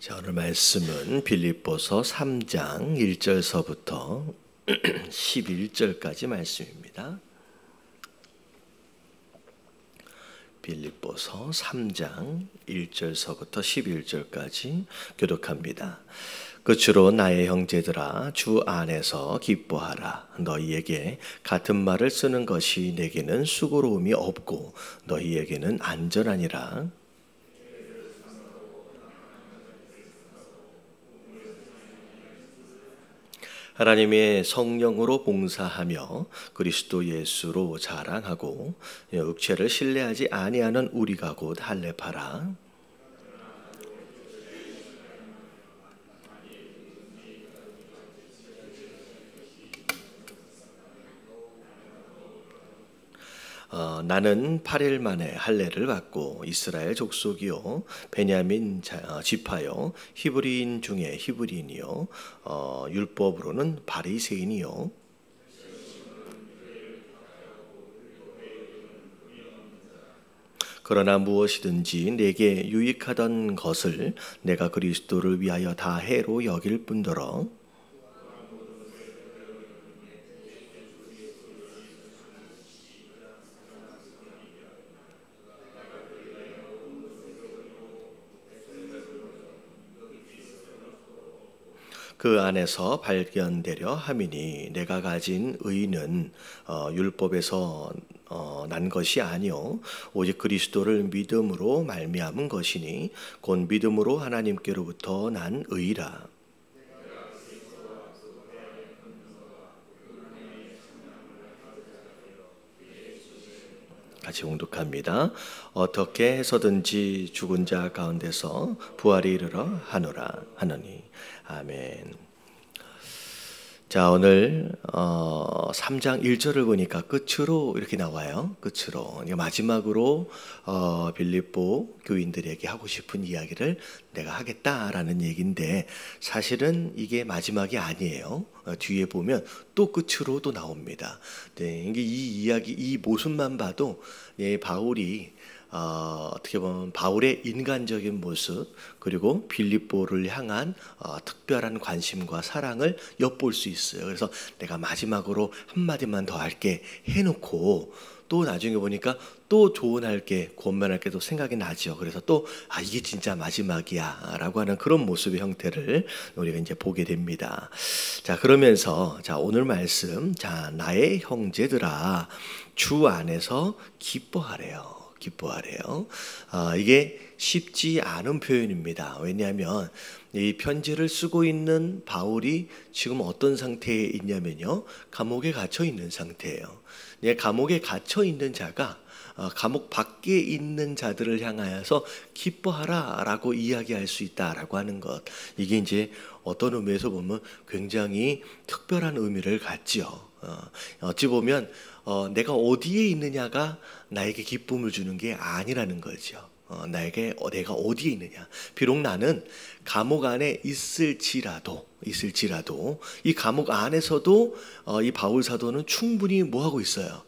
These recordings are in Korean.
자, 오늘 말씀은 빌립보서 3장 1절서부터 11절까지 말씀입니다. 빌립보서 3장 1절서부터 11절까지 교독합니다. 끝으로 나의 형제들아, 주 안에서 기뻐하라. 너희에게 같은 말을 쓰는 것이 내게는 수고로움이 없고 너희에게는 안전하니라. 하나님의 성령으로 봉사하며 그리스도 예수로 자랑하고 육체를 신뢰하지 아니하는 우리가 곧 할례파라. 나는 8일 만에 할례를 받고 이스라엘 족속이요 베냐민 지파요 히브리인 중에 히브리인이요 율법으로는 바리새인이요. 그러나 무엇이든지 내게 유익하던 것을 내가 그리스도를 위하여 다 해로 여길 뿐더러 그 안에서 발견되려 함이니 내가 가진 의는 율법에서 난 것이 아니요 오직 그리스도를 믿음으로 말미암은 것이니 곧 믿음으로 하나님께로부터 난 의라. 같이 봉독합니다. 어떻게 해서든지 죽은 자 가운데서 부활이 이르러 하노니. 아멘. 자, 오늘 3장 1절을 보니까 끝으로 이렇게 나와요. 끝으로. 마지막으로 빌립보 교인들에게 하고 싶은 이야기를 내가 하겠다라는 얘기인데 사실은 이게 마지막이 아니에요. 뒤에 보면 또 끝으로 또 나옵니다. 네, 이 이야기, 이 모습만 봐도 바울이 어떻게 보면 바울의 인간적인 모습 그리고 빌립보를 향한 특별한 관심과 사랑을 엿볼 수 있어요. 그래서 내가 마지막으로 한마디만 더 할게 해놓고 또 나중에 보니까 또 조언할 게 권면할 게 또 생각이 나죠. 그래서 또 이게 진짜 마지막이야 라고 하는 그런 모습의 형태를 우리가 이제 보게 됩니다. 자, 그러면서 자, 오늘 말씀, 자, 나의 형제들아 주 안에서 기뻐하래요. 이게 쉽지 않은 표현입니다. 왜냐하면 이 편지를 쓰고 있는 바울이 지금 어떤 상태에 있냐면요, 감옥에 갇혀 있는 상태예요. 감옥에 갇혀 있는 자가 감옥 밖에 있는 자들을 향하여서 기뻐하라 라고 이야기할 수 있다라고 하는 것, 이게 이제 어떤 의미에서 보면 굉장히 특별한 의미를 갖지요. 어찌 보면 내가 어디에 있느냐가 나에게 기쁨을 주는 게 아니라는 거죠. 내가 어디에 있느냐. 비록 나는 감옥 안에 있을지라도 이 감옥 안에서도 이 바울 사도는 충분히 뭐 하고 있어요?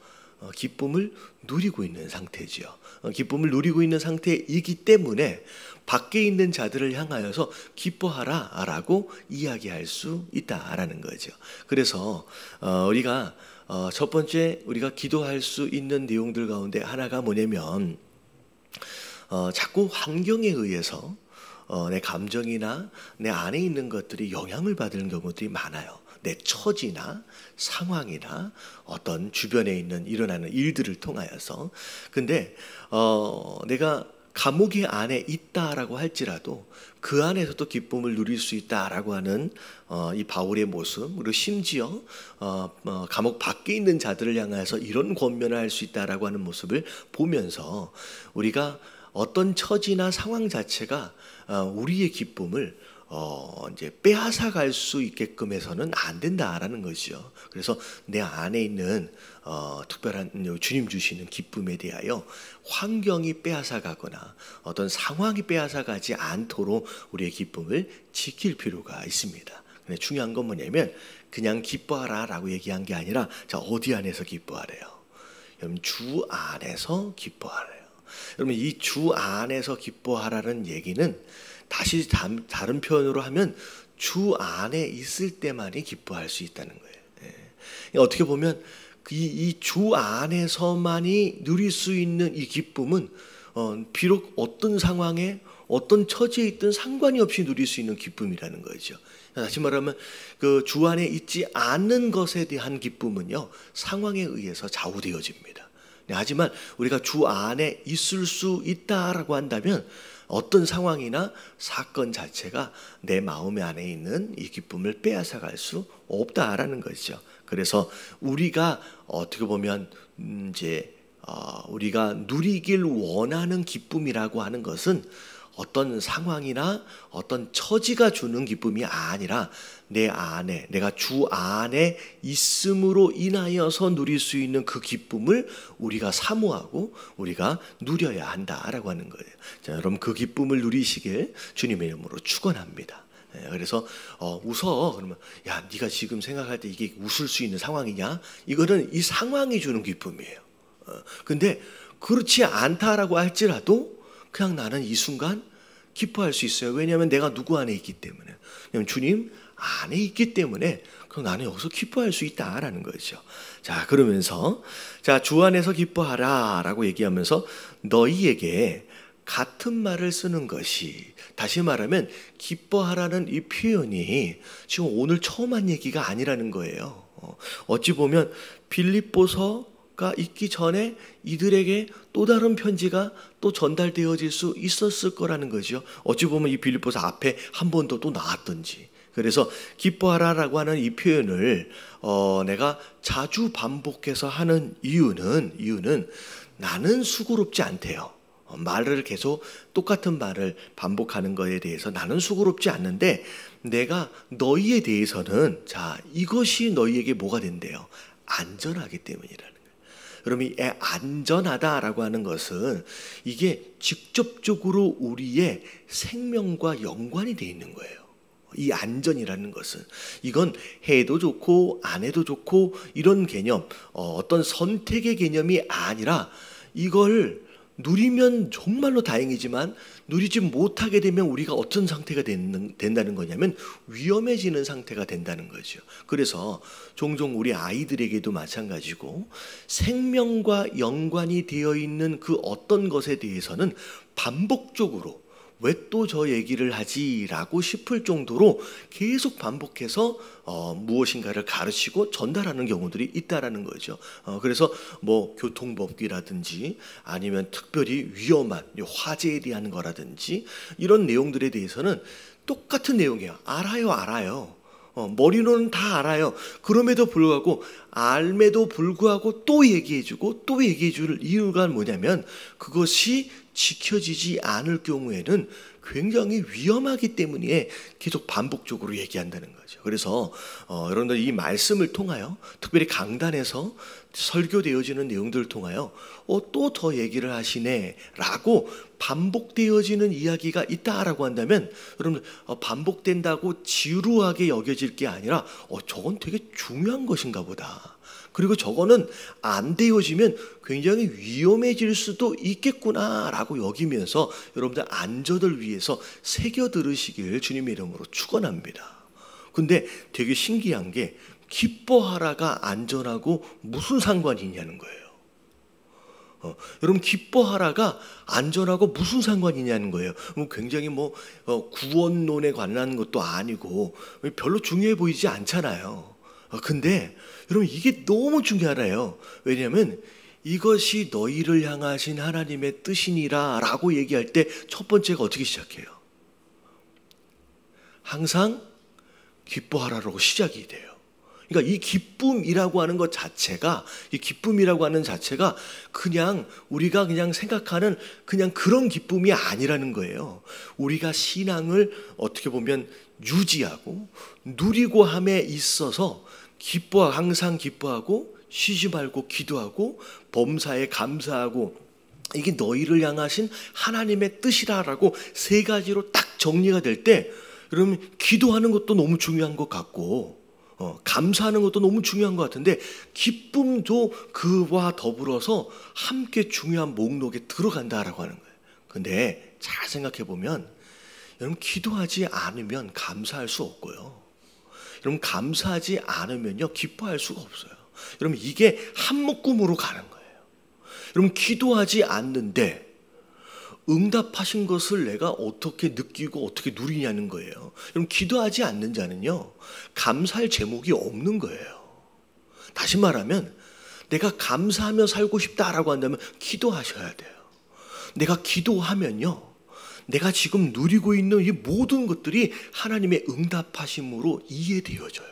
기쁨을 누리고 있는 상태지요. 기쁨을 누리고 있는 상태이기 때문에 밖에 있는 자들을 향하여서 기뻐하라 라고 이야기할 수 있다라는 거죠. 그래서 우리가 첫 번째 우리가 기도할 수 있는 내용들 가운데 하나가 뭐냐면 자꾸 환경에 의해서 내 감정이나 내 안에 있는 것들이 영향을 받는 경우들이 많아요. 내 처지나 상황이나 어떤 주변에 있는 일어나는 일들을 통하여서. 근데 내가 감옥의 안에 있다라고 할지라도 그 안에서도 기쁨을 누릴 수 있다라고 하는 이 바울의 모습, 그리고 심지어 감옥 밖에 있는 자들을 향해서 이런 권면을 할 수 있다라고 하는 모습을 보면서 우리가 어떤 처지나 상황 자체가 우리의 기쁨을 이제 빼앗아갈 수 있게끔 해서는 안 된다라는 것이죠. 그래서 내 안에 있는 특별한 주님 주시는 기쁨에 대하여 환경이 빼앗아가거나 어떤 상황이 빼앗아가지 않도록 우리의 기쁨을 지킬 필요가 있습니다. 근데 중요한 건 뭐냐면 그냥 기뻐하라 라고 얘기한 게 아니라 자, 어디 안에서 기뻐하래요? 여러분, 주 안에서 기뻐하래요. 여러분, 이 주 안에서 기뻐하라는 얘기는 다시 다른 표현으로 하면 주 안에 있을 때만이 기뻐할 수 있다는 거예요. 어떻게 보면 이 주 안에서만이 누릴 수 있는 이 기쁨은 비록 어떤 상황에 어떤 처지에 있든 상관이 없이 누릴 수 있는 기쁨이라는 거죠. 다시 말하면 그 주 안에 있지 않는 것에 대한 기쁨은요, 상황에 의해서 좌우되어집니다. 하지만 우리가 주 안에 있을 수 있다라고 한다면 어떤 상황이나 사건 자체가 내 마음 안에 있는 이 기쁨을 빼앗아갈 수 없다라는 거죠. 그래서 우리가 어떻게 보면 우리가 누리길 원하는 기쁨이라고 하는 것은 어떤 상황이나 어떤 처지가 주는 기쁨이 아니라 내 안에, 내가 주 안에 있음으로 인하여서 누릴 수 있는 그 기쁨을 우리가 사모하고 우리가 누려야 한다라고 하는 거예요. 자, 여러분 그 기쁨을 누리시길 주님의 이름으로 축원합니다. 그래서 웃어 그러면 야 네가 지금 생각할 때 이게 웃을 수 있는 상황이냐? 이거는 이 상황이 주는 기쁨이에요. 근데 그렇지 않다라고 할지라도 그냥 나는 이 순간 기뻐할 수 있어요. 왜냐하면 내가 누구 안에 있기 때문에, 왜냐하면 주님 안에 있기 때문에 그럼 나는 여기서 기뻐할 수 있다라는 거죠. 자, 그러면서 자, 주 안에서 기뻐하라라고 얘기하면서 너희에게 같은 말을 쓰는 것이, 다시 말하면 기뻐하라는 이 표현이 지금 오늘 처음 한 얘기가 아니라는 거예요. 어찌 보면 빌립보서가 있기 전에 이들에게 또 다른 편지가 또 전달되어질 수 있었을 거라는 거죠. 어찌 보면 이 빌립보서 앞에 한 번 더 또 나왔던지. 그래서 기뻐하라라고 하는 이 표현을 내가 자주 반복해서 하는 이유는 나는 수고롭지 않대요. 말을 계속 똑같은 말을 반복하는 것에 대해서 나는 수고롭지 않는데 내가 너희에 대해서는 자, 이것이 너희에게 뭐가 된대요? 안전하기 때문이라는 거예요. 그럼 이 안전하다라고 하는 것은 이게 직접적으로 우리의 생명과 연관이 되어 있는 거예요. 이 안전이라는 것은 이건 해도 좋고 안 해도 좋고 이런 개념, 어떤 선택의 개념이 아니라 이걸 누리면 정말로 다행이지만 누리지 못하게 되면 우리가 어떤 상태가 된다는 거냐면 위험해지는 상태가 된다는 거죠. 그래서 종종 우리 아이들에게도 마찬가지고 생명과 연관이 되어 있는 그 어떤 것에 대해서는 반복적으로 왜 또 저 얘기를 하지라고 싶을 정도로 계속 반복해서 무엇인가를 가르치고 전달하는 경우들이 있다라는 거죠. 그래서 뭐 교통법규라든지 아니면 특별히 위험한 화재에 대한 거라든지 이런 내용들에 대해서는 똑같은 내용이에요. 알아요. 머리로는 다 알아요. 그럼에도 불구하고 또 얘기해주고 또 얘기해줄 이유가 뭐냐면 그것이 지켜지지 않을 경우에는 굉장히 위험하기 때문에 계속 반복적으로 얘기한다는 거죠. 그래서 여러분들 이 말씀을 통하여 특별히 강단에서 설교되어지는 내용들을 통하여 또 더 얘기를 하시네 라고 반복되어지는 이야기가 있다라고 한다면 여러분들 반복된다고 지루하게 여겨질 게 아니라 저건 되게 중요한 것인가 보다. 그리고 저거는 안 되어지면 굉장히 위험해질 수도 있겠구나라고 여기면서 여러분들 안전을 위해서 새겨 들으시길 주님의 이름으로 축원합니다. 근데 되게 신기한 게 기뻐하라가 안전하고 무슨 상관이 있냐는 거예요. 여러분 기뻐하라가 안전하고 무슨 상관이 있냐는 거예요. 굉장히 구원론에 관한 것도 아니고 별로 중요해 보이지 않잖아요. 근데 여러분 이게 너무 중요하래요. 왜냐하면 이것이 너희를 향하신 하나님의 뜻이니라 라고 얘기할 때 첫 번째가 어떻게 시작해요? 항상 기뻐하라라고 시작이 돼요. 그러니까 이 기쁨이라고 하는 것 자체가, 그냥 우리가 그냥 생각하는 그냥 그런 기쁨이 아니라는 거예요. 우리가 신앙을 어떻게 보면 유지하고 누리고 함에 있어서 항상 기뻐하고 쉬지 말고 기도하고 범사에 감사하고 이게 너희를 향하신 하나님의 뜻이라라고 세 가지로 딱 정리가 될 때 그러면 기도하는 것도 너무 중요한 것 같고 감사하는 것도 너무 중요한 것 같은데 기쁨도 그와 더불어서 함께 중요한 목록에 들어간다라고 하는 거예요. 근데 잘 생각해 보면 여러분 기도하지 않으면 감사할 수 없고요. 여러분 감사하지 않으면요 기뻐할 수가 없어요. 여러분 이게 한 묶음으로 가는 거예요. 여러분 기도하지 않는데 응답하신 것을 내가 어떻게 느끼고 어떻게 누리냐는 거예요. 여러분 기도하지 않는 자는요 감사할 제목이 없는 거예요. 다시 말하면 내가 감사하며 살고 싶다라고 한다면 기도하셔야 돼요. 내가 기도하면요 내가 지금 누리고 있는 이 모든 것들이 하나님의 응답하심으로 이해되어져요.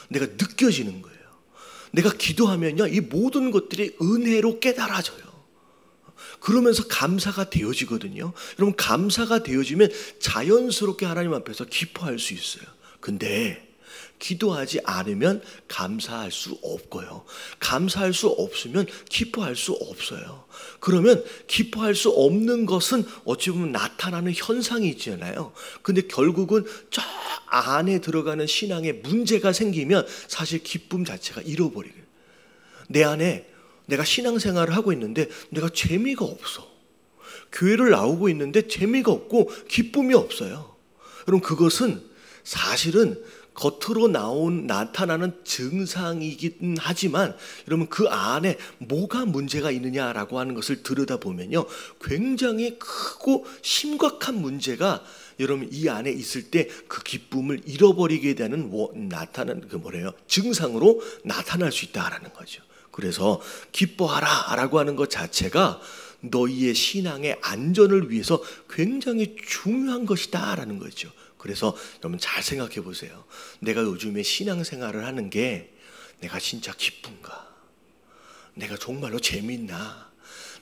내가 느껴지는 거예요. 내가 기도하면요 이 모든 것들이 은혜로 깨달아져요. 그러면서 감사가 되어지거든요. 여러분 감사가 되어지면 자연스럽게 하나님 앞에서 기뻐할 수 있어요. 근데 기도하지 않으면 감사할 수 없고요. 감사할 수 없으면 기뻐할 수 없어요. 그러면 기뻐할 수 없는 것은 어찌 보면 나타나는 현상이 있잖아요. 근데 결국은 저 안에 들어가는 신앙에 문제가 생기면 사실 기쁨 자체가 잃어버리게 돼요. 내 안에 내가 신앙생활을 하고 있는데 내가 재미가 없어. 교회를 나오고 있는데 재미가 없고 기쁨이 없어요. 그럼 그것은 사실은 겉으로 나타나는 증상이긴 하지만 여러분 그 안에 뭐가 문제가 있느냐라고 하는 것을 들여다보면요 굉장히 크고 심각한 문제가 여러분 이 안에 있을 때 그 기쁨을 잃어버리게 되는 나타나는 그 증상으로 나타날 수 있다라는 거죠. 그래서 기뻐하라 라고 하는 것 자체가 너희의 신앙의 안전을 위해서 굉장히 중요한 것이다 라는 거죠. 그래서 여러분 잘 생각해 보세요. 내가 요즘에 신앙생활을 하는 게 내가 진짜 기쁜가? 내가 정말로 재밌나?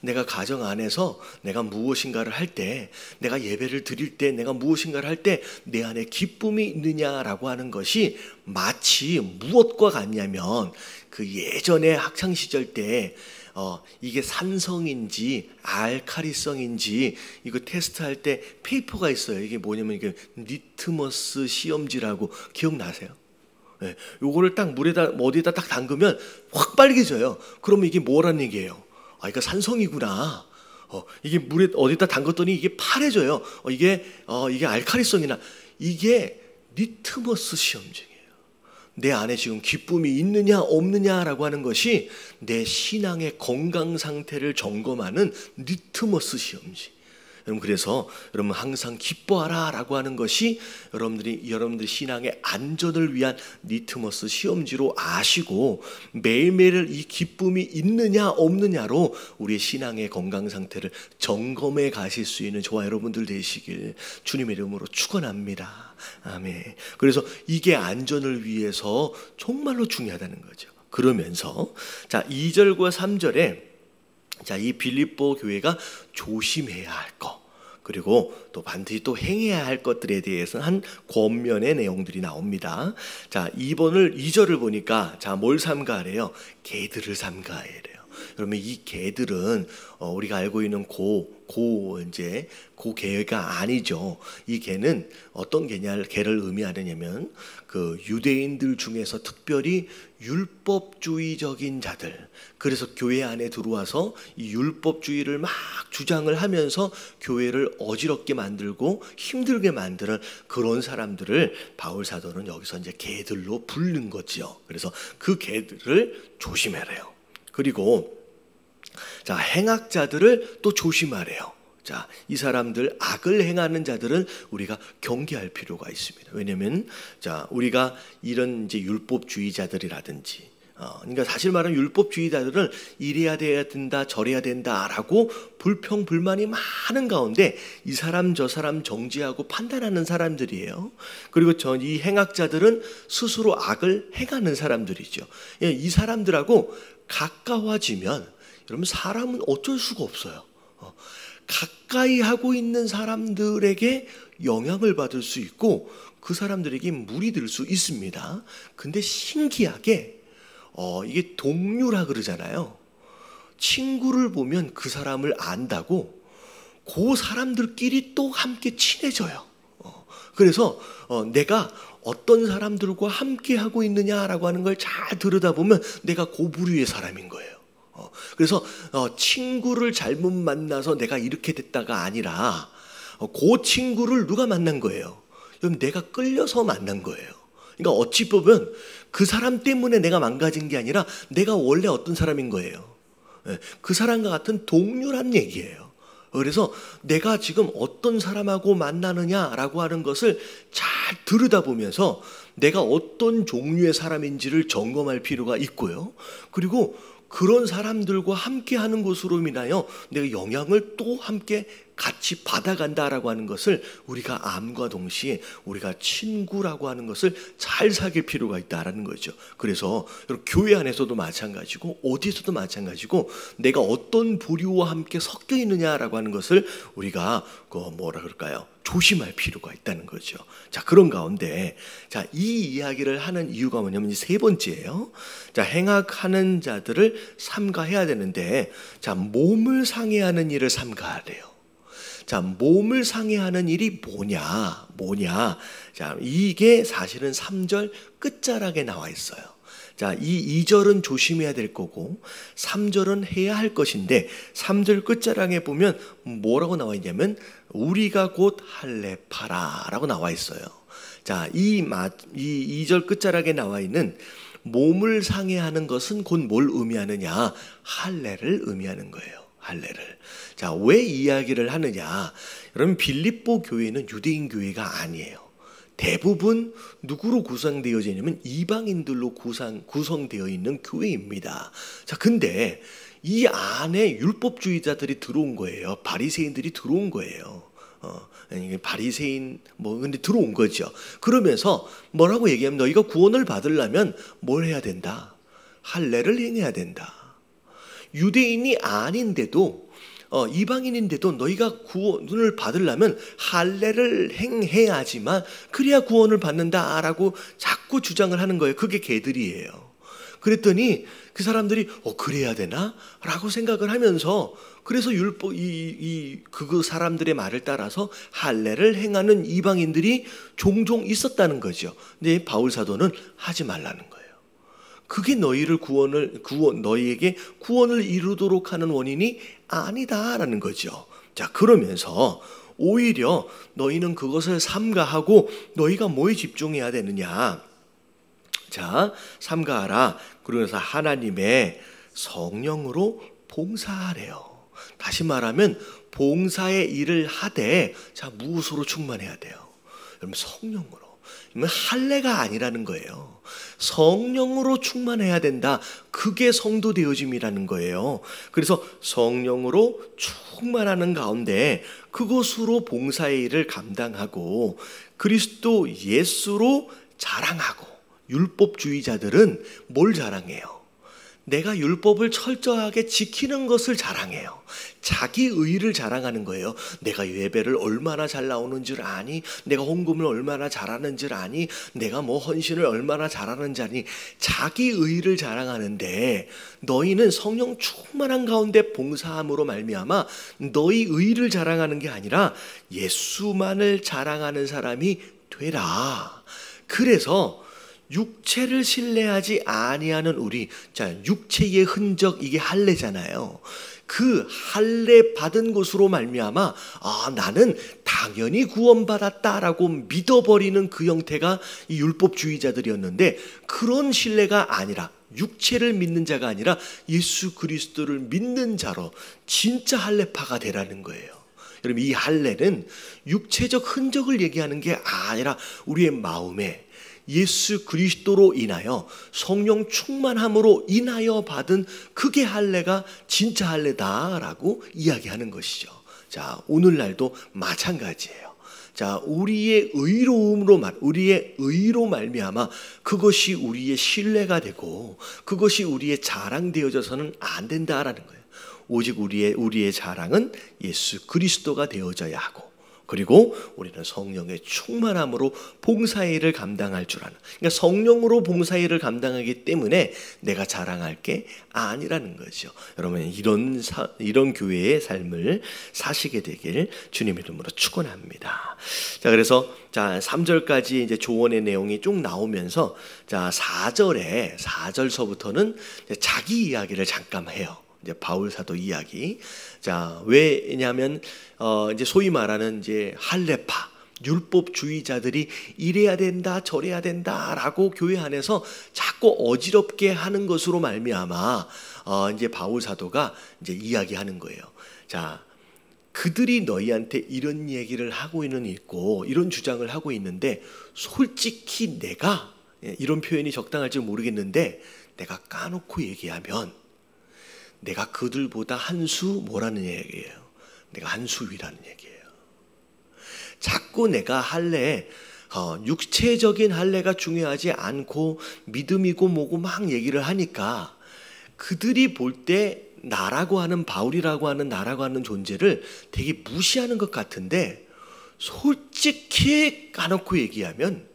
내가 가정 안에서 내가 무엇인가를 할 때, 내가 예배를 드릴 때, 내가 무엇인가를 할 때 내 안에 기쁨이 있느냐라고 하는 것이 마치 무엇과 같냐면 그 예전에 학창시절 때 이게 산성인지 알카리성인지 이거 테스트할 때 페이퍼가 있어요. 이게 뭐냐면 이게 리트머스 시험지라고 기억나세요? 네, 요거를 딱 물에다 어디에다 딱 담그면 확 빨개져요. 그러면 이게 뭐라는 얘기예요? 아, 이거 산성이구나. 이게 물에 어디다 담갔더니 이게 파래져요. 이게 알카리성이나 이게 리트머스 시험지예요. 내 안에 지금 기쁨이 있느냐 없느냐라고 하는 것이 내 신앙의 건강 상태를 점검하는 리트머스 시험지. 여러분 그래서 여러분 항상 기뻐하라라고 하는 것이 여러분들이 신앙의 안전을 위한 리트머스 시험지로 아시고 매일매일 이 기쁨이 있느냐 없느냐로 우리의 신앙의 건강 상태를 점검해 가실 수 있는 저와 여러분들 되시길 주님의 이름으로 축원합니다. 아멘. 그래서 이게 안전을 위해서 정말로 중요하다는 거죠. 그러면서 자 2절과 3절에 자, 이 빌립보 교회가 조심해야 할 것, 그리고 또 반드시 또 행해야 할 것들에 대해서 한 권면의 내용들이 나옵니다. 자, 2절을 보니까 자, 뭘 삼가하래요? 개들을 삼가하래요. 그러면 이 개들은 우리가 알고 있는 개가 아니죠. 이 개는 어떤 개를 의미하느냐면 그 유대인들 중에서 특별히 율법주의적인 자들, 그래서 교회 안에 들어와서 이 율법주의를 막 주장을 하면서 교회를 어지럽게 만들고 힘들게 만드는 그런 사람들을 바울 사도는 여기서 이제 개들로 부르는 거지요. 그래서 그 개들을 조심하래요. 그리고 자, 행악자들을 또 조심하래요. 자, 이 사람들 악을 행하는 자들은 우리가 경계할 필요가 있습니다. 왜냐하면 자, 우리가 이런 이제 율법주의자들이라든지 그러니까 사실 말하면 율법주의자들은 이래야 된다 저래야 된다라고 불평불만이 많은 가운데 이 사람 저 사람 정지하고 판단하는 사람들이에요. 그리고 이 행악자들은 스스로 악을 행하는 사람들이죠. 이 사람들하고 가까워지면 여러분 사람은 어쩔 수가 없어요. 가까이 하고 있는 사람들에게 영향을 받을 수 있고 그 사람들에게 물이 들 수 있습니다. 근데 신기하게 이게 동료라 그러잖아요. 친구를 보면 그 사람을 안다고 그 사람들끼리 또 함께 친해져요. 그래서 내가 어떤 사람들과 함께 하고 있느냐라고 하는 걸 잘 들여다보면 내가 그 부류의 사람인 거예요. 그래서 친구를 잘못 만나서 내가 이렇게 됐다가 아니라 그 친구를 누가 만난 거예요? 그럼 내가 끌려서 만난 거예요. 그러니까 어찌 보면 그 사람 때문에 내가 망가진 게 아니라 내가 원래 어떤 사람인 거예요. 그 사람과 같은 동료란 얘기예요. 그래서 내가 지금 어떤 사람하고 만나느냐라고 하는 것을 잘 들여다보면서 내가 어떤 종류의 사람인지를 점검할 필요가 있고요. 그리고 그런 사람들과 함께 하는 것으로 인하여 내가 영향을 또 함께 같이 받아간다라고 하는 것을 우리가 암과 동시에 우리가 친구라고 하는 것을 잘 사귈 필요가 있다라는 거죠. 그래서 교회 안에서도 마찬가지고 어디에서도 마찬가지고 내가 어떤 부류와 함께 섞여 있느냐라고 하는 것을 우리가 뭐라 그럴까요? 조심할 필요가 있다는 거죠. 자, 그런 가운데 이 이야기를 하는 이유가 뭐냐면 세 번째예요. 행악하는 자들을 삼가해야 되는데 몸을 상해하는 일을 삼가하래요. 몸을 상해하는 일이 뭐냐? 이게 사실은 3절 끝자락에 나와 있어요. 이 2절은 조심해야 될 거고 3절은 해야 할 것인데 3절 끝자락에 보면 뭐라고 나와 있냐면 우리가 곧 할례파라 라고 나와 있어요. 이 2절 끝자락에 나와 있는 몸을 상해하는 것은 곧 뭘 의미하느냐? 할례를 의미하는 거예요. 할례를. 왜 이야기를 하느냐? 여러분, 빌립보 교회는 유대인 교회가 아니에요. 대부분 누구로 구성되어져 있냐면 이방인들로 구성되어 있는 교회입니다. 근데 이 안에 율법주의자들이 들어온 거예요. 바리새인들이 들어온 거예요. 바리새인 근데 들어온 거죠. 그러면서 뭐라고 얘기하면 너희가 구원을 받으려면 뭘 해야 된다? 할례를 행해야 된다. 유대인이 아닌데도 이방인인데도 너희가 구원을 받으려면 할례를 행해야지만 그래야 구원을 받는다라고 자꾸 주장을 하는 거예요. 그게 개들이에요. 그랬더니 그 사람들이 그래야 되나? 라고 생각을 하면서 그래서 율법 그 사람들의 말을 따라서 할례를 행하는 이방인들이 종종 있었다는 거죠. 근데 바울 사도는 하지 말라는 거예요. 그게 너희에게 구원을 이루도록 하는 원인이 아니다라는 거죠. 그러면서 오히려 너희는 그것을 삼가하고 너희가 뭐에 집중해야 되느냐? 삼가하라. 그러면서 하나님의 성령으로 봉사하래요. 다시 말하면 봉사의 일을 하되 무엇으로 충만해야 돼요? 여러분, 성령으로. 할례가 아니라는 거예요. 성령으로 충만해야 된다. 그게 성도 되어짐이라는 거예요. 그래서 성령으로 충만하는 가운데 그것으로 봉사의 일을 감당하고 그리스도 예수로 자랑하고. 율법주의자들은 뭘 자랑해요? 내가 율법을 철저하게 지키는 것을 자랑해요. 자기 의를 자랑하는 거예요. 내가 예배를 얼마나 잘 나오는 줄 아니? 내가 헌금을 얼마나 잘하는 줄 아니? 내가 헌신을 얼마나 잘하는 줄 아니? 자기 의를 자랑하는데 너희는 성령 충만한 가운데 봉사함으로 말미암아 너희 의를 자랑하는 게 아니라 예수만을 자랑하는 사람이 되라. 그래서 육체를 신뢰하지 아니하는 우리, 육체의 흔적, 이게 할례잖아요. 그 할례 받은 것으로 말미암아 나는 당연히 구원받았다라고 믿어버리는 그 형태가 이 율법주의자들이었는데, 그런 신뢰가 아니라 육체를 믿는 자가 아니라 예수 그리스도를 믿는 자로 진짜 할례파가 되라는 거예요. 여러분, 이 할례는 육체적 흔적을 얘기하는 게 아니라 우리의 마음에 예수 그리스도로 인하여 성령 충만함으로 인하여 받은 그게 할례가 진짜 할례다라고 이야기하는 것이죠. 오늘날도 마찬가지예요. 우리의 의로 말미암아 그것이 우리의 신뢰가 되고 그것이 우리의 자랑되어져서는 안 된다라는 거예요. 오직 우리의 자랑은 예수 그리스도가 되어져야 하고, 그리고 우리는 성령의 충만함으로 봉사의 일을 감당할 줄 아는, 그러니까 성령으로 봉사의 일을 감당하기 때문에 내가 자랑할 게 아니라는 거죠. 여러분, 이런 교회의 삶을 사시게 되길 주님의 이름으로 축원합니다. 그래서 3절까지 이제 조언의 내용이 쭉 나오면서 4절서부터는 자기 이야기를 잠깐 해요. 이제 바울 사도 이야기. 자, 왜냐하면 이제 소위 말하는 이제 할례파 율법주의자들이 이래야 된다 저래야 된다라고 교회 안에서 자꾸 어지럽게 하는 것으로 말미암아 이제 바울 사도가 이제 이야기하는 거예요. 자, 그들이 너희한테 이런 얘기를 하고 있고 이런 주장을 하고 있는데 솔직히 내가, 이런 표현이 적당할지 모르겠는데, 내가 까놓고 얘기하면 내가 그들보다 한 수 뭐라는 얘기예요? 내가 한 수 위라는 얘기예요. 자꾸 내가 할례, 육체적인 할례가 중요하지 않고 믿음이고 뭐고 막 얘기를 하니까 그들이 볼 때 나라고 하는, 바울이라고 하는 나라고 하는 존재를 되게 무시하는 것 같은데, 솔직히 까놓고 얘기하면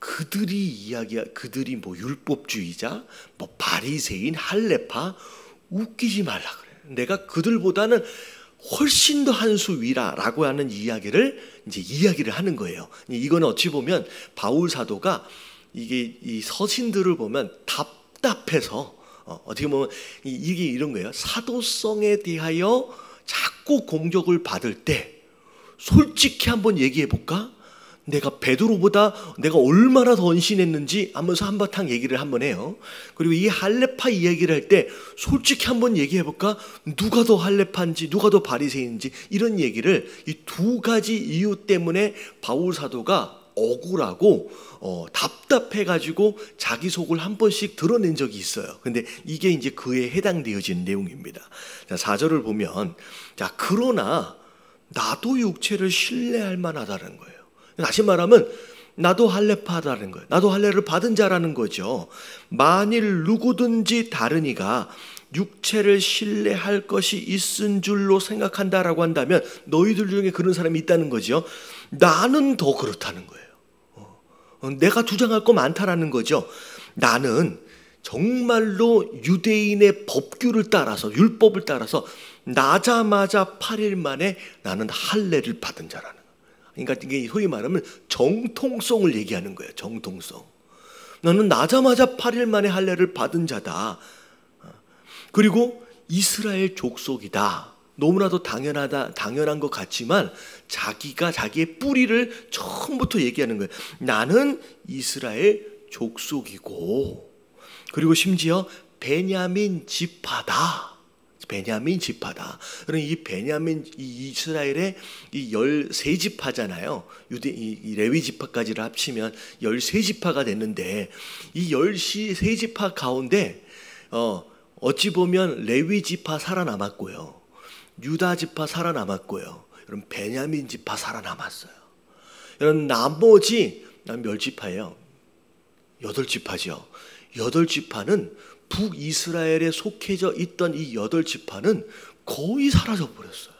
그들이 뭐 율법주의자, 뭐 바리새인, 할례파, 웃기지 말라 그래요. 내가 그들보다는 훨씬 더 한 수 위라라고 하는 이야기를 하는 거예요. 이거는 어찌 보면 바울 사도가 이게 이 서신들을 보면 답답해서, 어떻게 보면 이게 이런 거예요. 사도성에 대하여 자꾸 공격을 받을 때 솔직히 한번 얘기해 볼까? 내가 베드로보다 내가 얼마나 더 헌신했는지 하면서 한바탕 얘기를 한번 해요. 그리고 이 할례파 이야기를 할 때 솔직히 한번 얘기해 볼까? 누가 더 할례파인지 누가 더 바리새인지, 이런 얘기를 이 두 가지 이유 때문에 바울 사도가 억울하고 답답해가지고 자기 속을 한 번씩 드러낸 적이 있어요. 근데 이게 이제 그에 해당되어지는 내용입니다. 자, 4절을 보면, 자, 그러나 나도 육체를 신뢰할 만하다는 거예요. 다시 말하면 나도 할례파다는 거예요. 나도 할례를 받은 자라는 거죠. 만일 누구든지 다른 이가 육체를 신뢰할 것이 있은 줄로 생각한다라고 한다면 너희들 중에 그런 사람이 있다는 거죠. 나는 더 그렇다는 거예요. 내가 주장할 거 많다라는 거죠. 나는 정말로 유대인의 법규를 따라서, 율법을 따라서 나자마자 8일 만에 나는 할례를 받은 자라는 거예요. 그러니까 이게 소위 말하면 정통성을 얘기하는 거예요. 정통성. 나는 나자마자 8일 만에 할례를 받은 자다. 그리고 이스라엘 족속이다. 너무나도 당연한 것 같지만 자기가 자기의 뿌리를 처음부터 얘기하는 거예요. 나는 이스라엘 족속이고, 그리고 심지어 베냐민 지파다. 베냐민 지파다. 그럼 이 베냐민, 이 이스라엘의 이 13지파잖아요. 이 레위 지파까지를 합치면 13지파가 됐는데, 이 13지파 가운데 어찌 보면 레위 지파 살아남았고요, 유다 지파 살아남았고요, 여러분 베냐민 지파 살아남았어요. 여러분 나머지 몇 지파예요? 8지파죠. 8지파는 북이스라엘에 속해져 있던 이 8지파는 거의 사라져 버렸어요.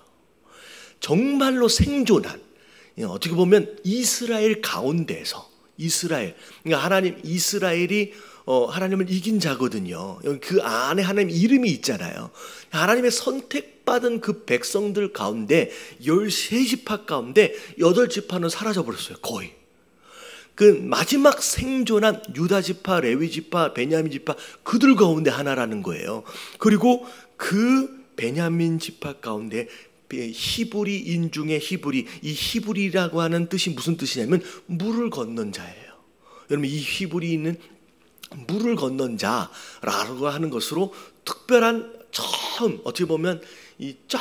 정말로 생존한, 어떻게 보면 이스라엘 가운데서, 그러니까 이스라엘이 하나님을 이긴 자거든요. 그 안에 하나님 이름이 있잖아요. 하나님의 선택받은 그 백성들 가운데 13지파 가운데 8지파는 사라져 버렸어요. 거의. 그 마지막 생존한 유다지파, 레위지파, 베냐민지파, 그들 가운데 하나라는 거예요. 그리고 그 베냐민지파 가운데 히브리인 중에 히브리, 이 히브리라고 하는 뜻이 무슨 뜻이냐면 물을 건넌 자예요. 여러분 이 히브리인은 물을 건넌 자라고 하는 것으로 특별한, 처음 어떻게 보면 이 쫙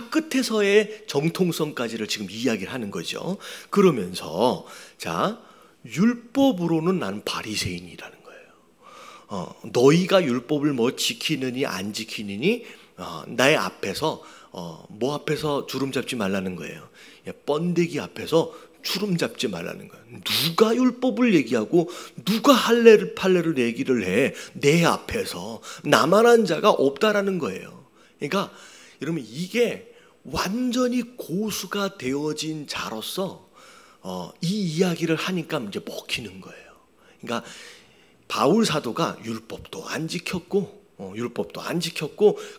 끝에서의 정통성까지를 지금 이야기를 하는 거죠. 그러면서 자, 율법으로는 나는 바리새인이라는 거예요. 너희가 율법을 뭐 지키느니 안 지키느니 나의 앞에서 뭐 앞에서 주름 잡지 말라는 거예요. 번데기 앞에서 주름 잡지 말라는 거예요. 누가 율법을 얘기하고 누가 할례를 얘기를 해? 내 앞에서 나만한 자가 없다라는 거예요. 그러니까 여러분 이게 완전히 고수가 되어진 자로서 이 이야기를 하니까 이제 먹히는 거예요. 그러니까 바울 사도가 율법도 안 지켰고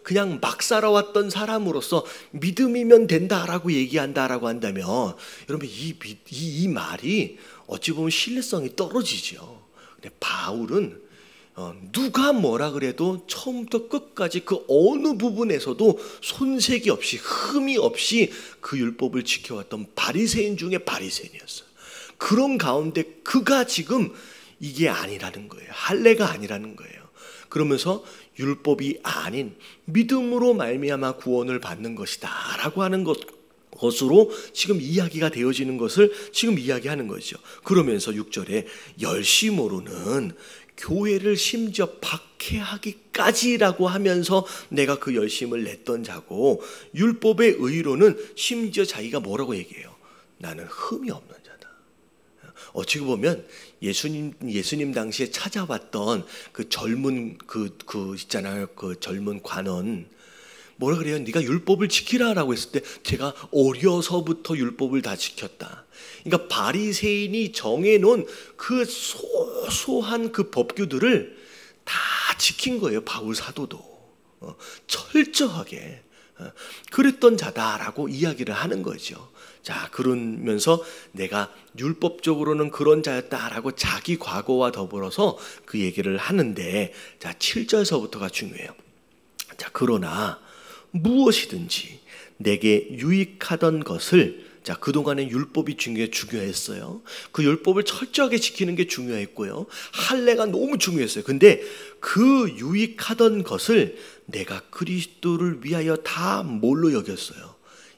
그냥 막 살아왔던 사람으로서 믿음이면 된다라고 얘기한다라고 한다면, 여러분 이 말이 어찌 보면 신뢰성이 떨어지죠. 근데 바울은 누가 뭐라 그래도 처음부터 끝까지 그 어느 부분에서도 손색이 없이 흠이 없이 그 율법을 지켜왔던 바리새인 중에 바리새인이었어요. 그런 가운데 그가 지금 이게 아니라는 거예요. 할례가 아니라는 거예요. 그러면서 율법이 아닌 믿음으로 말미암아 구원을 받는 것이다 라고 하는 것으로 지금 이야기가 되어지는 것을 지금 이야기하는 거죠. 그러면서 6절에 열심으로는 교회를 심지어 박해하기까지라고 하면서 내가 그 열심을 냈던 자고, 율법의 의로는 심지어 자기가 뭐라고 얘기해요? 나는 흠이 없는 자다. 어찌 보면 예수님 당시에 찾아왔던 그 젊은 있잖아요. 그 젊은 관원 뭐라 그래요? 네가 율법을 지키라라고 했을 때 제가 어려서부터 율법을 다 지켰다. 그러니까 바리새인이 정해놓은 그 소소한 그 법규들을 다 지킨 거예요. 바울 사도도 철저하게 그랬던 자다라고 이야기를 하는 거죠. 자, 그러면서 내가 율법적으로는 그런 자였다라고 자기 과거와 더불어서 그 얘기를 하는데, 자, 7절서부터가 중요해요. 자, 그러나 무엇이든지 내게 유익하던 것을, 자, 그동안에 율법이 중요했어요. 그 율법을 철저하게 지키는 게 중요했고요. 할례가 너무 중요했어요. 근데 그 유익하던 것을 내가 그리스도를 위하여 다 뭘로 여겼어요?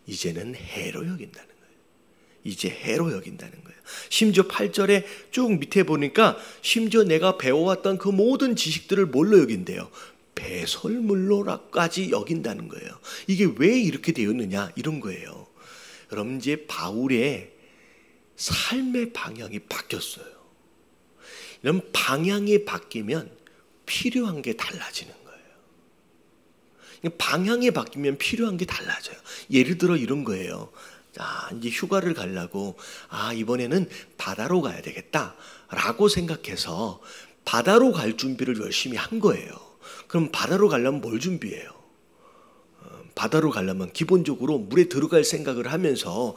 이제는 해로 여긴다는 거예요. 이제 해로 여긴다는 거예요. 심지어 8절에 쭉 밑에 보니까 심지어 내가 배워왔던 그 모든 지식들을 뭘로 여긴대요? 배설물로까지 여긴다는 거예요. 이게 왜 이렇게 되었느냐 이런 거예요. 여러분, 이제 바울의 삶의 방향이 바뀌었어요. 이런 방향이 바뀌면 필요한 게 달라지는 거예요. 방향이 바뀌면 필요한 게 달라져요. 예를 들어 이런 거예요. 자, 이제 휴가를 가려고 이번에는 바다로 가야 되겠다라고 생각해서 바다로 갈 준비를 열심히 한 거예요. 그럼 바다로 가려면 뭘 준비해요? 바다로 가려면 기본적으로 물에 들어갈 생각을 하면서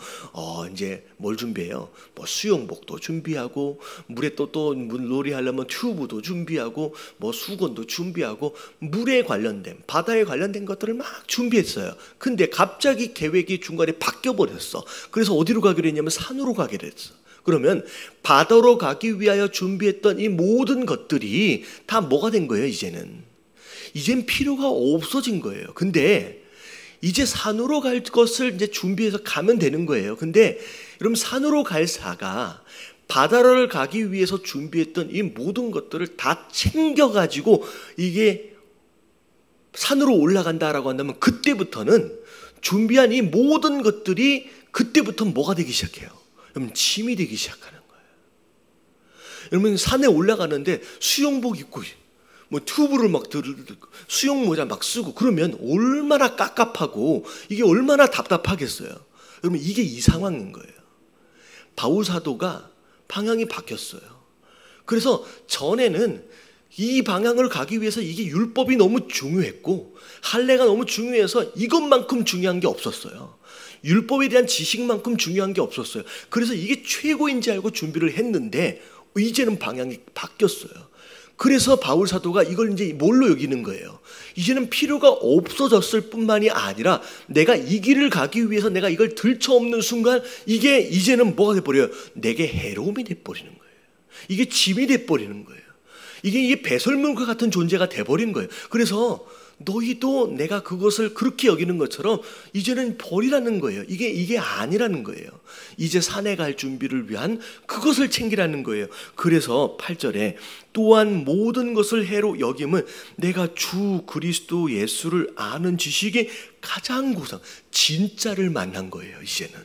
이제 뭘 준비해요? 뭐 수영복도 준비하고, 물에 또 물놀이 하려면 튜브도 준비하고, 뭐 수건도 준비하고, 물에 관련된, 바다에 관련된 것들을 막 준비했어요. 근데 갑자기 계획이 중간에 바뀌어 버렸어. 그래서 어디로 가기로 했냐면 산으로 가기로 했어. 그러면 바다로 가기 위하여 준비했던 이 모든 것들이 다 뭐가 된 거예요? 이젠 필요가 없어진 거예요. 근데 이제 산으로 갈 것을 이제 준비해서 가면 되는 거예요. 근데 여러분, 산으로 갈 사가 바다를 가기 위해서 준비했던 이 모든 것들을 다 챙겨가지고 이게 산으로 올라간다라고 한다면, 그때부터는 준비한 이 모든 것들이 그때부터 뭐가 되기 시작해요? 여러분, 짐이 되기 시작하는 거예요. 여러분, 산에 올라가는데 수영복 입고 뭐 튜브를 막 수영 모자 막 쓰고 그러면 얼마나 깝깝하고 이게 얼마나 답답하겠어요. 여러분, 이게 이 상황인 거예요. 바울 사도가 방향이 바뀌었어요. 그래서 전에는 이 방향을 가기 위해서 이게 율법이 너무 중요했고 할례가 너무 중요해서 이것만큼 중요한 게 없었어요. 율법에 대한 지식만큼 중요한 게 없었어요. 그래서 이게 최고인지 알고 준비를 했는데 이제는 방향이 바뀌었어요. 그래서 바울 사도가 이걸 이제 뭘로 여기는 거예요? 이제는 필요가 없어졌을 뿐만이 아니라 내가 이 길을 가기 위해서 내가 이걸 들쳐없는 순간 이게 이제는 뭐가 돼버려요? 내게 해로움이 돼버리는 거예요. 이게 짐이 돼버리는 거예요. 이게 배설물과 같은 존재가 돼버린 거예요. 그래서 너희도 내가 그것을 그렇게 여기는 것처럼 이제는 버리라는 거예요. 이게 아니라는 거예요. 이제 산에 갈 준비를 위한 그것을 챙기라는 거예요. 그래서 8절에 또한 모든 것을 해로 여김은 내가 주 그리스도 예수를 아는 지식이 가장 고상, 진짜를 만난 거예요. 이제는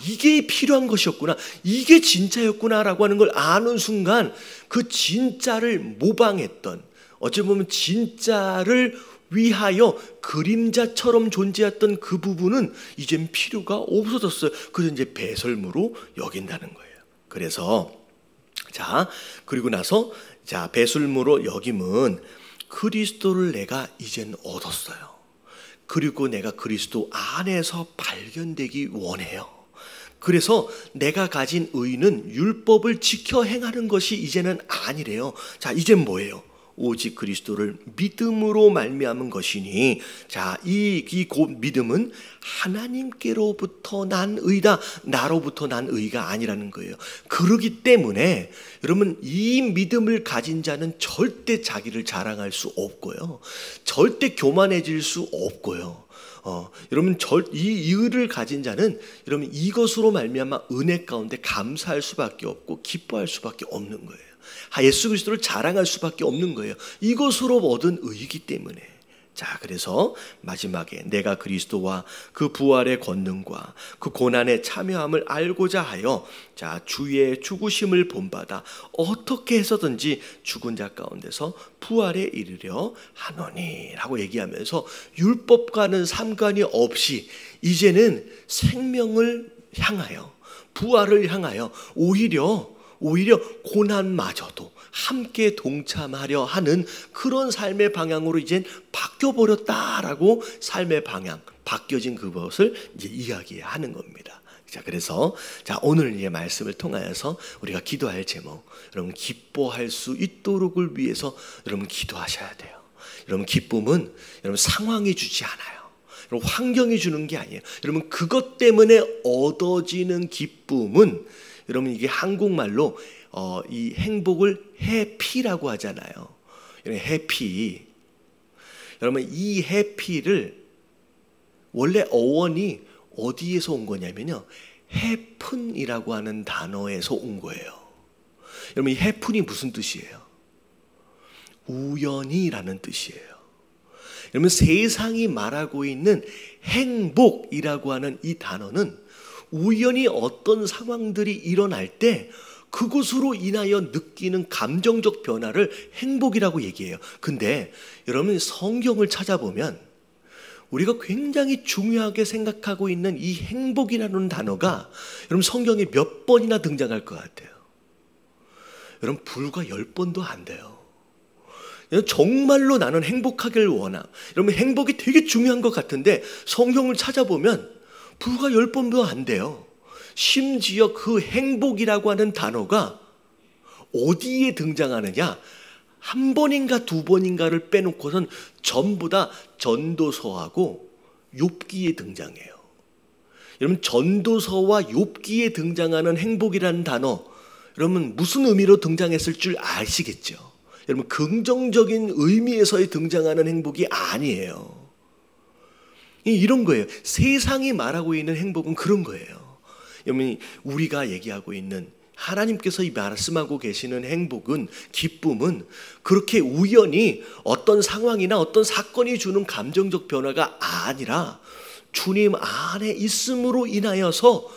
이게 필요한 것이었구나, 이게 진짜였구나라고 하는 걸 아는 순간 그 진짜를 모방했던, 어찌 보면 진짜를 위하여 그림자처럼 존재했던 그 부분은 이젠 필요가 없어졌어요. 그래서 이제 배설물로 여긴다는 거예요. 그래서 그리고 나서 배설물로 여김은 그리스도를 내가 이젠 얻었어요. 그리고 내가 그리스도 안에서 발견되기 원해요. 그래서 내가 가진 의는 율법을 지켜 행하는 것이 이제는 아니래요. 자, 이젠 뭐예요? 오직 그리스도를 믿음으로 말미암은 것이니, 자, 이 곧 믿음은 하나님께로부터 난 의다, 나로부터 난 의가 아니라는 거예요. 그러기 때문에 여러분, 이 믿음을 가진 자는 절대 자기를 자랑할 수 없고요, 절대 교만해질 수 없고요. 여러분, 이 의를 가진 자는 여러분 이것으로 말미암아 은혜 가운데 감사할 수밖에 없고 기뻐할 수밖에 없는 거예요. 예수 그리스도를 자랑할 수밖에 없는 거예요. 이것으로 얻은 의이기 때문에. 자, 그래서 마지막에 내가 그리스도와 그 부활의 권능과 그 고난에 참여함을 알고자 하여, 자, 주의 죽으심을 본받아 어떻게 해서든지 죽은 자 가운데서 부활에 이르려 하노니라고 얘기하면서 율법과는 상관이 없이 이제는 생명을 향하여, 부활을 향하여 오히려 고난마저도 함께 동참하려 하는 그런 삶의 방향으로 이젠 바뀌어버렸다라고, 삶의 방향, 바뀌어진 그것을 이제 이야기하는 겁니다. 자, 그래서 자, 오늘 이 말씀을 통하여서 우리가 기도할 제목, 여러분 기뻐할 수 있도록을 위해서 여러분 기도하셔야 돼요. 여러분, 기쁨은 여러분 상황이 주지 않아요. 여러분, 환경이 주는 게 아니에요. 여러분, 그것 때문에 얻어지는 기쁨은, 여러분, 이게 한국말로 이 행복을 해피라고 하잖아요. 해피. 여러분, 이 해피를 원래 어원이 어디에서 온 거냐면요, happen이라고 하는 단어에서 온 거예요. 여러분, 이 happen이 무슨 뜻이에요? 우연이라는 뜻이에요. 여러분, 세상이 말하고 있는 행복이라고 하는 이 단어는 우연히 어떤 상황들이 일어날 때 그것으로 인하여 느끼는 감정적 변화를 행복이라고 얘기해요. 근데 여러분, 성경을 찾아보면 우리가 굉장히 중요하게 생각하고 있는 이 행복이라는 단어가 여러분 성경에 몇 번이나 등장할 것 같아요? 여러분, 불과 10번도 안 돼요. 정말로 나는 행복하길 원하. 여러분, 행복이 되게 중요한 것 같은데 성경을 찾아보면 불과 10번도 안 돼요. 심지어 그 행복이라고 하는 단어가 어디에 등장하느냐, 한 번인가 두 번인가를 빼놓고선 전부 다 전도서하고 욥기에 등장해요. 여러분, 전도서와 욥기에 등장하는 행복이라는 단어, 여러분 무슨 의미로 등장했을 줄 아시겠죠? 여러분, 긍정적인 의미에서의 등장하는 행복이 아니에요. 이런 거예요. 세상이 말하고 있는 행복은 그런 거예요. 여러분, 우리가 얘기하고 있는, 하나님께서 이 말씀하고 계시는 행복은, 기쁨은 그렇게 우연히 어떤 상황이나 어떤 사건이 주는 감정적 변화가 아니라 주님 안에 있음으로 인하여서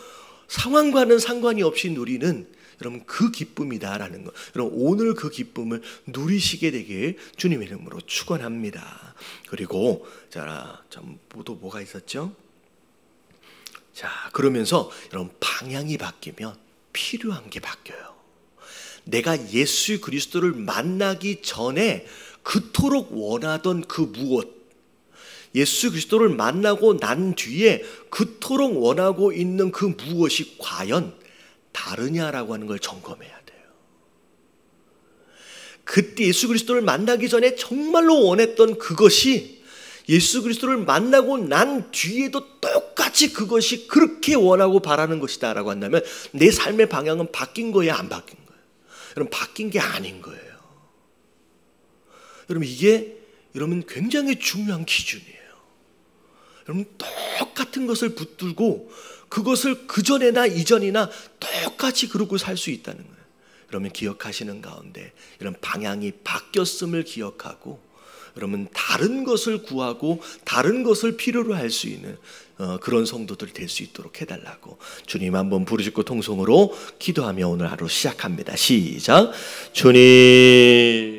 상황과는 상관이 없이 누리는, 여러분, 그 기쁨이다라는 것. 여러분, 오늘 그 기쁨을 누리시게 되길 주님의 이름으로 축원합니다. 그리고 자, 또 뭐가 있었죠? 자, 그러면서 여러분, 방향이 바뀌면 필요한 게 바뀌어요. 내가 예수 그리스도를 만나기 전에 그토록 원하던 그 무엇, 예수 그리스도를 만나고 난 뒤에 그토록 원하고 있는 그 무엇이 과연 다르냐라고 하는 걸 점검해야 돼요. 그때 예수 그리스도를 만나기 전에 정말로 원했던 그것이 예수 그리스도를 만나고 난 뒤에도 똑같이 그것이 그렇게 원하고 바라는 것이다 라고 한다면 내 삶의 방향은 바뀐 거예요, 안 바뀐 거예요? 여러분, 바뀐 게 아닌 거예요. 여러분, 이게 여러분 굉장히 중요한 기준이에요. 여러분, 똑같은 것을 붙들고 그것을 그전에나 이전이나 똑같이 그러고 살 수 있다는 거예요. 여러분, 기억하시는 가운데 이런 방향이 바뀌었음을 기억하고 여러분, 다른 것을 구하고 다른 것을 필요로 할 수 있는 그런 성도들이 될 수 있도록 해달라고 주님 한번 부르짖고 통성으로 기도하며 오늘 하루 시작합니다. 시작. 주님,